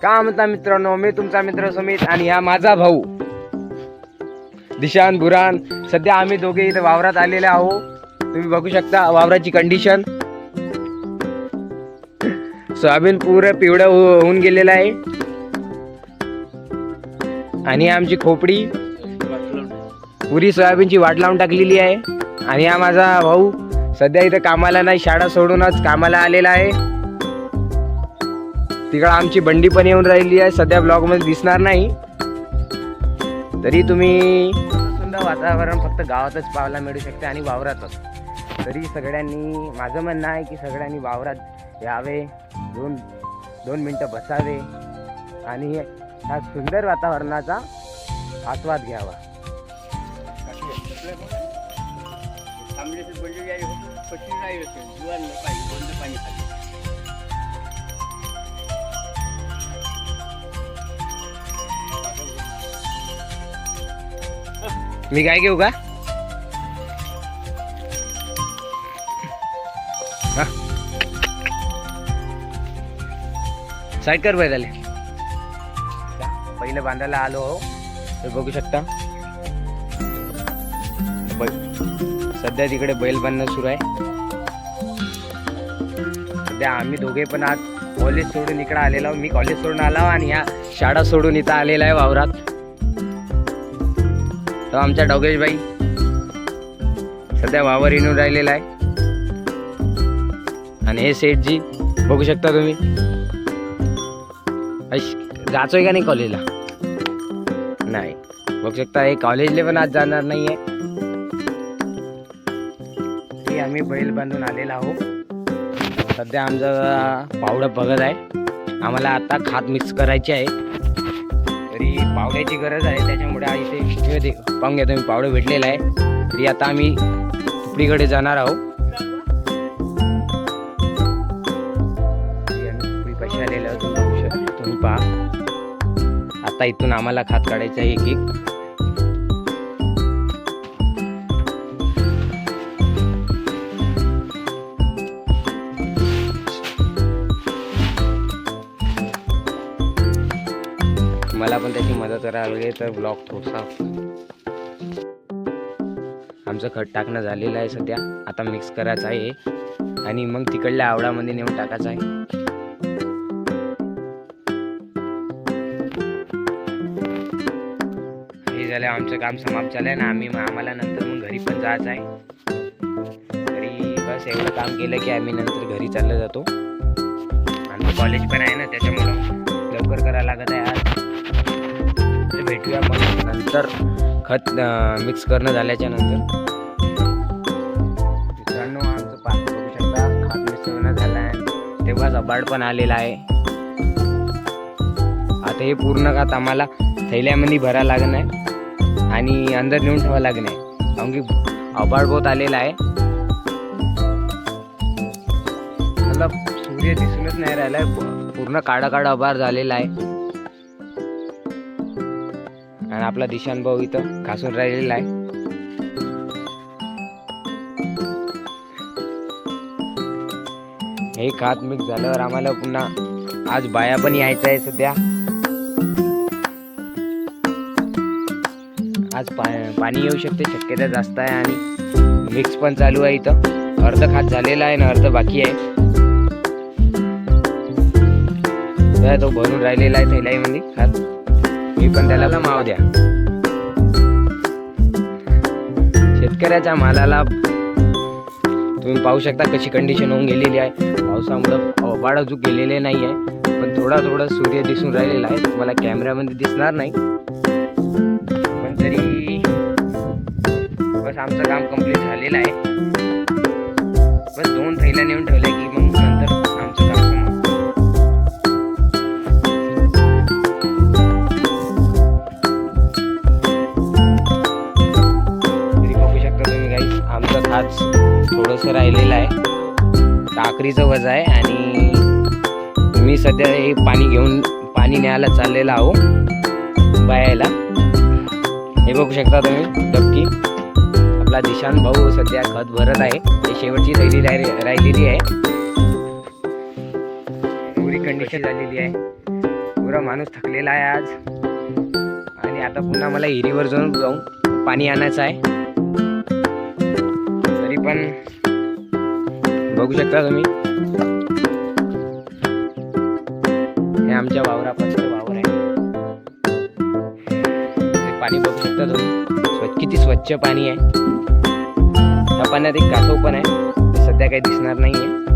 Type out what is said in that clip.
का म्हणता मित्रांनो, मी तुमचा मित्र सुमित आणि हा माझा भाऊ दिशान बुरान. सध्या आम्ही दोघे इथे वावरात आलेले आहो. तुम्ही बघू शकता वावराची कंडिशन. सोयाबीन पुरं पिवळं होऊन गेलेलं आहे आणि आमची खोपडी पुरी सोयाबीनची वाट लावून टाकलेली आहे. आणि हा माझा भाऊ सध्या इथे कामाला नाही, शाळा सोडूनच कामाला आलेला आहे. तिकडं आमची बंडी पण येऊन राहिली आहे, सध्या ब्लॉग मध्ये दिसणार नाही. तरी तुम्ही सुंदर वातावरण फक्त गावातच पाहायला मिळू शकते आणि वावरातच. तरी सगळ्यांनी, माझं म्हणणं आहे की सगळ्यांनी वावरात यावे, दोन मिनटं बसावे आणि ह्या सुंदर वातावरणाचा आस्वाद घ्यावा. मी काय घेऊ का? साईड कर बैलाले. पहिले बांधायला आलो हो, हे बघू शकता. सध्या तिकडे बैल बांधणं सुरू आहे. सध्या आम्ही दोघे पण आज कॉलेज सोडून इकडे आलेलो आहो. मी कॉलेज सोडून आलो आणि ह्या शाळा सोडून इथं आलेला आहे वावरात. तो आमचा डोगेश भाई सध्या वावर येऊन राहिलेला आहे. आणि हे सेठजी बघू शकता तुम्ही. जातोय का नाही कॉलेजला? नाही, बघू शकता. हे कॉलेजला पण आज जाणार नाहीये. ते आम्ही बैल बांधून आलेला आहो. सध्या आमचा पावडं बघत आहे. आम्हाला आता खात मिक्स करायची आहे. तरी पावड्याची गरज आहे, त्याच्यामुळे इथे पाहून घ्या तुम्ही, पावडं भेटलेलं आहे. तरी आता आम्ही तुकडीकडे जाणार आहोत. तुकडी पैसे आलेले आहोत, तुम्ही पहा. आता इथून आम्हाला खात काढायचं आहे एक एक. मला पण त्याची मदत करायला लागली तर ब्लॉग थोडासा. आमचं खत टाकणं झालेलं आहे सध्या. आता मिक्स करायचं आहे आणि मग तिकडल्या आवडामध्ये नेऊन टाकायचं आहे. हे झालं आमचं काम समाप्त झालंय ना. आम्हाला नंतर मग घरी पण जायचं आहे. तरी बस एवढं काम केलं की आम्ही नंतर घरी चाललं जातो. आणि कॉलेज पण आहे ना, त्याच्यामुळं लवकर करायला लागत आहे आज. भेटूया मग नंतर खत मिक्स करणं झाल्याच्या नंतर. मित्रांनो, आमचं पाक बघू शकता, खत मिक्स करणं झालं आहे तेव्हाच अबाड पण आलेला आहे. आता हे पूर्ण खत आम्हाला थैल्यामध्ये भरायला लागणं आहे आणि अंदर नेऊन ठेवावं लागणं आहे, कारण की अबाड बहुत आलेला आहे. मला सूर्य दिसूनच नाही राहिला आहे, पूर्ण काळा काळा अबाड झालेला आहे. आणि आपला दिशान भाऊ इथं घासून राहिलेला आहे. हे खात मिक्स झाल्यावर आम्हाला पुन्हा आज बाया पण यायचं आहे. सध्या आज पाणी येऊ शकते, शक्यता जास्त आहे. आणि मिक्स पण चालू आहे. इथं अर्ध खात झालेला आहे ना अर्ध बाकी आहे. तो भरून राहिलेला आहे थैल्यामध्ये खात. मी पण त्याला माव द्या. शेतकऱ्याच्या मालाला तुम्ही पाहू शकता कशी कंडिशन होऊन गेलेली आहे. पावसामुळं वाढ अजून गेलेले नाही आहे, पण थोडा सूर्य दिसून राहिलेला आहे. तुम्हाला कॅमेऱ्यामध्ये दिसणार नाही, पण तरी बस आमचं काम कंप्लीट झालेलं आहे. बस 2 थैल्या नेऊन ठेवल्या की मग नंतर आमचं काम समाप्त. आमचं खाच थोडंसं राहिलेलं आहे, टाकरीचं वज आहे. आणि मी सध्या हे पाणी न्यायला चाललेला आहो बायाला. हे बघू शकता तुम्ही डबकी. आपला दिशान भाऊ सध्या खत भरत आहे. हे शेवटची थैली राहिलेली आहे. पुरी कंडिशन झालेली आहे. पूर्ण माणूस थकलेला आहे आज आणि आता पुन्हा मला हिरीवर जाऊन पाणी आणायचं आहे. तरी पण बघू शकता तुम्ही हे आमच्या वावरापासून वावर आहे. ते पाणी बघू शकता तुम्ही किती स्वच्छ पाणी आहे. या पाण्यात एक कासव पण आहे, सध्या काही दिसणार नाहीये.